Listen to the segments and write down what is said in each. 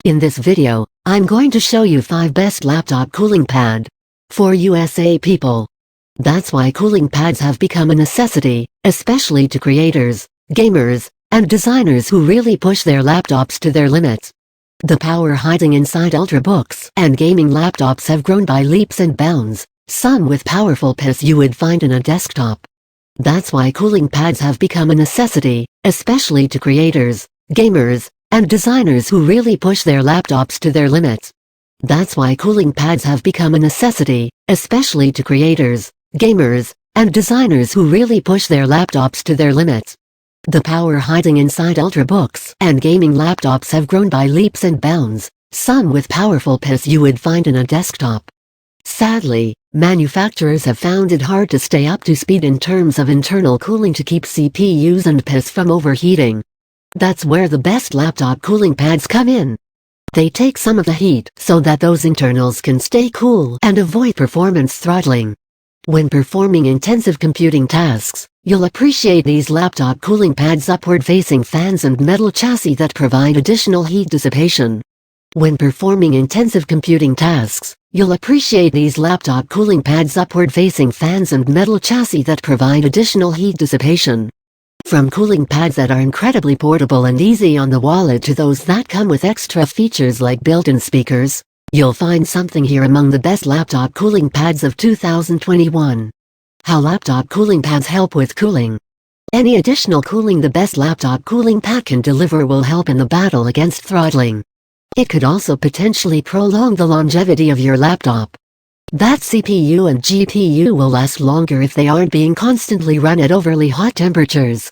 In this video, I'm going to show you 5 best laptop cooling pad for USA people. That's why cooling pads have become a necessity, especially to creators, gamers, and designers who really push their laptops to their limits. The power hiding inside ultrabooks and gaming laptops have grown by leaps and bounds, some with powerful pads you would find in a desktop. That's why cooling pads have become a necessity, especially to creators, gamers, and designers who really push their laptops to their limits. That's why cooling pads have become a necessity, especially to creators, gamers, and designers who really push their laptops to their limits. The power hiding inside ultrabooks and gaming laptops have grown by leaps and bounds, some with powerful pads you would find in a desktop. Sadly, manufacturers have found it hard to stay up to speed in terms of internal cooling to keep CPUs and pads from overheating. That's where the best laptop cooling pads come in. They take some of the heat so that those internals can stay cool and avoid performance throttling. When performing intensive computing tasks, you'll appreciate these laptop cooling pads' upward-facing fans and metal chassis that provide additional heat dissipation. When performing intensive computing tasks, you'll appreciate these laptop cooling pads' upward-facing fans and metal chassis that provide additional heat dissipation. From cooling pads that are incredibly portable and easy on the wallet to those that come with extra features like built-in speakers, you'll find something here among the best laptop cooling pads of 2021. How laptop cooling pads help with cooling. Any additional cooling the best laptop cooling pad can deliver will help in the battle against throttling. It could also potentially prolong the longevity of your laptop. That CPU and GPU will last longer if they aren't being constantly run at overly hot temperatures.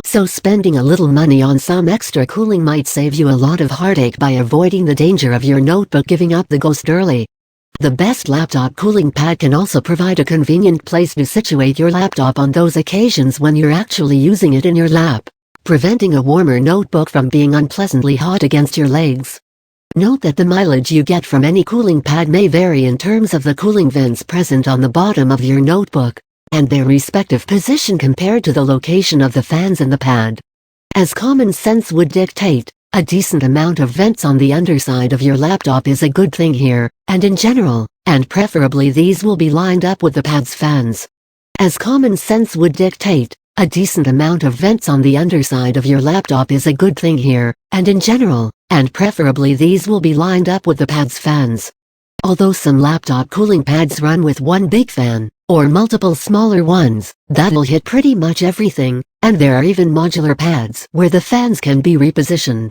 So spending a little money on some extra cooling might save you a lot of heartache by avoiding the danger of your notebook giving up the ghost early. The best laptop cooling pad can also provide a convenient place to situate your laptop on those occasions when you're actually using it in your lap, preventing a warmer notebook from being unpleasantly hot against your legs. Note that the mileage you get from any cooling pad may vary in terms of the cooling vents present on the bottom of your notebook, and their respective position compared to the location of the fans in the pad. As common sense would dictate, a decent amount of vents on the underside of your laptop is a good thing here, and in general, and preferably these will be lined up with the pad's fans. As common sense would dictate, a decent amount of vents on the underside of your laptop is a good thing here, and in general, and preferably these will be lined up with the pad's fans. Although some laptop cooling pads run with one big fan, or multiple smaller ones, that'll hit pretty much everything, and there are even modular pads where the fans can be repositioned.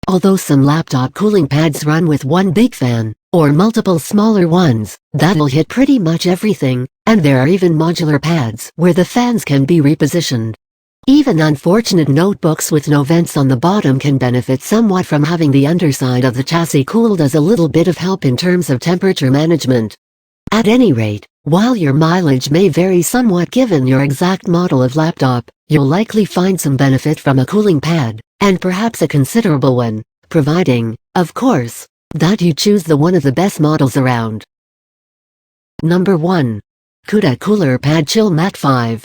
Although some laptop cooling pads run with one big fan, or multiple smaller ones, that'll hit pretty much everything, and there are even modular pads where the fans can be repositioned. Even unfortunate notebooks with no vents on the bottom can benefit somewhat from having the underside of the chassis cooled as a little bit of help in terms of temperature management. At any rate, while your mileage may vary somewhat given your exact model of laptop, you'll likely find some benefit from a cooling pad, and perhaps a considerable one, providing, of course, that you choose one of the best models around. Number 1. Cuda Cooler Pad Chillmat 5.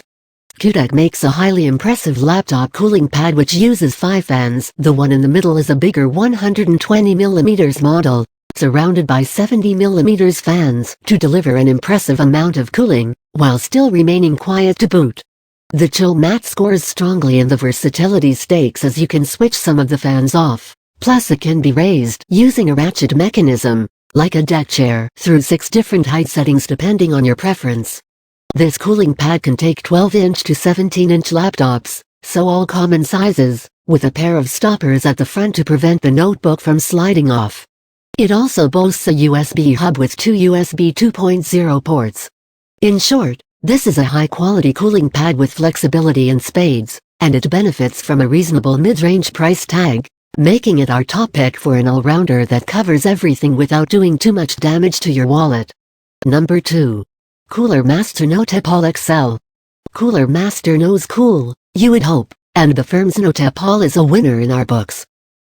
Cuda makes a highly impressive laptop cooling pad which uses 5 fans. The one in the middle is a bigger 120mm model, surrounded by 70mm fans to deliver an impressive amount of cooling, while still remaining quiet to boot. The Chillmat scores strongly in the versatility stakes as you can switch some of the fans off, plus it can be raised using a ratchet mechanism, like a deck chair, through 6 different height settings depending on your preference. This cooling pad can take 12-inch to 17-inch laptops, so all common sizes, with a pair of stoppers at the front to prevent the notebook from sliding off. It also boasts a USB hub with 2 USB 2.0 ports. In short, this is a high-quality cooling pad with flexibility in spades, and it benefits from a reasonable mid-range price tag, making it our top pick for an all-rounder that covers everything without doing too much damage to your wallet. Number 2. Cooler Masternode All XL. Cooler Masternode's cool, you would hope, and the firm's Note All is a winner in our books.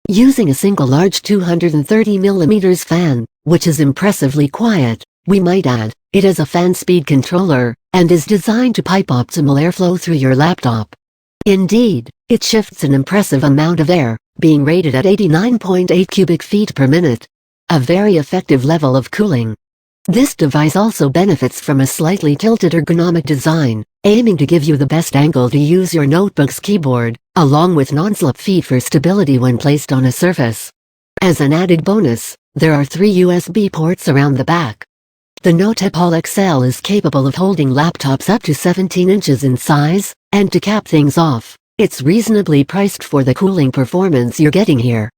Using a single large 230mm fan, which is impressively quiet, we might add, it has a fan speed controller, and is designed to pipe optimal airflow through your laptop. Indeed, it shifts an impressive amount of air, being rated at 89.8 cubic feet per minute. A very effective level of cooling. This device also benefits from a slightly tilted ergonomic design, aiming to give you the best angle to use your notebook's keyboard, along with non-slip feet for stability when placed on a surface. As an added bonus, there are 3 USB ports around the back. The Notepad XL is capable of holding laptops up to 17 inches in size, and to cap things off, it's reasonably priced for the cooling performance you're getting here.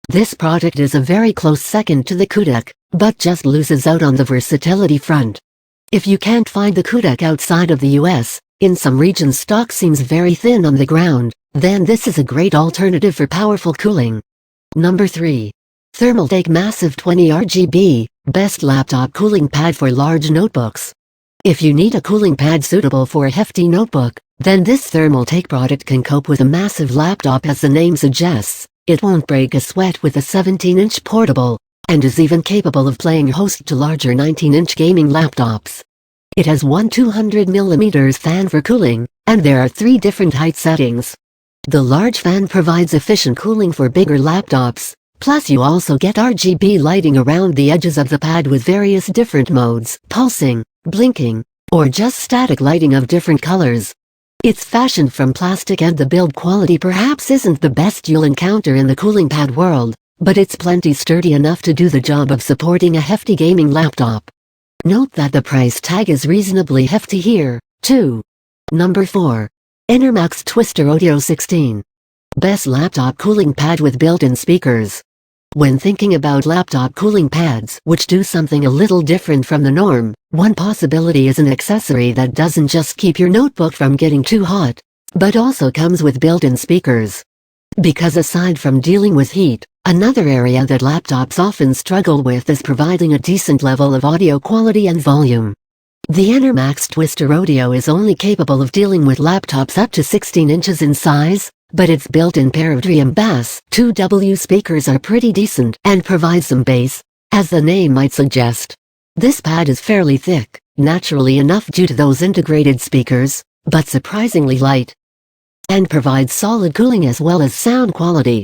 This product is a very close second to the Cuda, but just loses out on the versatility front. If you can't find the Cuda outside of the US, in some regions stock seems very thin on the ground, then this is a great alternative for powerful cooling. Number 3. Thermaltake Massive 20 RGB, best laptop cooling pad for large notebooks. If you need a cooling pad suitable for a hefty notebook, then this Thermaltake product can cope with a massive laptop. As the name suggests, it won't break a sweat with a 17-inch portable, and is even capable of playing host to larger 19-inch gaming laptops. It has one 200mm fan for cooling, and there are 3 different height settings. The large fan provides efficient cooling for bigger laptops, plus you also get RGB lighting around the edges of the pad with various different modes, pulsing, blinking, or just static lighting of different colors. It's fashioned from plastic and the build quality perhaps isn't the best you'll encounter in the cooling pad world, but it's plenty sturdy enough to do the job of supporting a hefty gaming laptop. Note that the price tag is reasonably hefty here, too. Number 4. Innermax Twister Audio 16. Best laptop cooling pad with built-in speakers. When thinking about laptop cooling pads which do something a little different from the norm, one possibility is an accessory that doesn't just keep your notebook from getting too hot, but also comes with built-in speakers. Because aside from dealing with heat, another area that laptops often struggle with is providing a decent level of audio quality and volume. The Innermax Twister Audio is only capable of dealing with laptops up to 16 inches in size, but its built-in pair of Dream Bass 2W speakers are pretty decent and provide some bass, as the name might suggest. This pad is fairly thick, naturally enough due to those integrated speakers, but surprisingly light, and provides solid cooling as well as sound quality.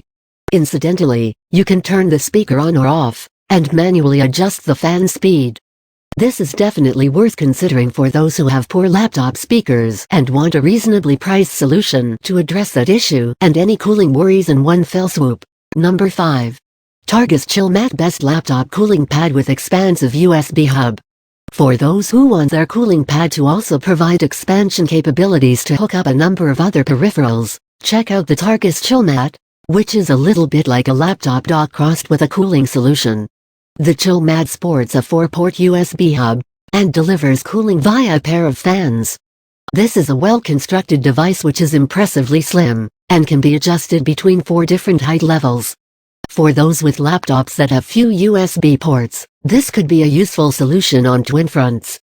Incidentally, you can turn the speaker on or off, and manually adjust the fan speed. This is definitely worth considering for those who have poor laptop speakers and want a reasonably priced solution to address that issue and any cooling worries in one fell swoop. Number 5. Targus Chillmat Best Laptop Cooling Pad with Expansive USB Hub. For those who want their cooling pad to also provide expansion capabilities to hook up a number of other peripherals, check out the Targus Chillmat, which is a little bit like a laptop dock crossed with a cooling solution. The Chillmat sports a 4-port USB hub, and delivers cooling via a pair of fans. This is a well-constructed device which is impressively slim, and can be adjusted between 4 different height levels. For those with laptops that have few USB ports, this could be a useful solution on twin fronts.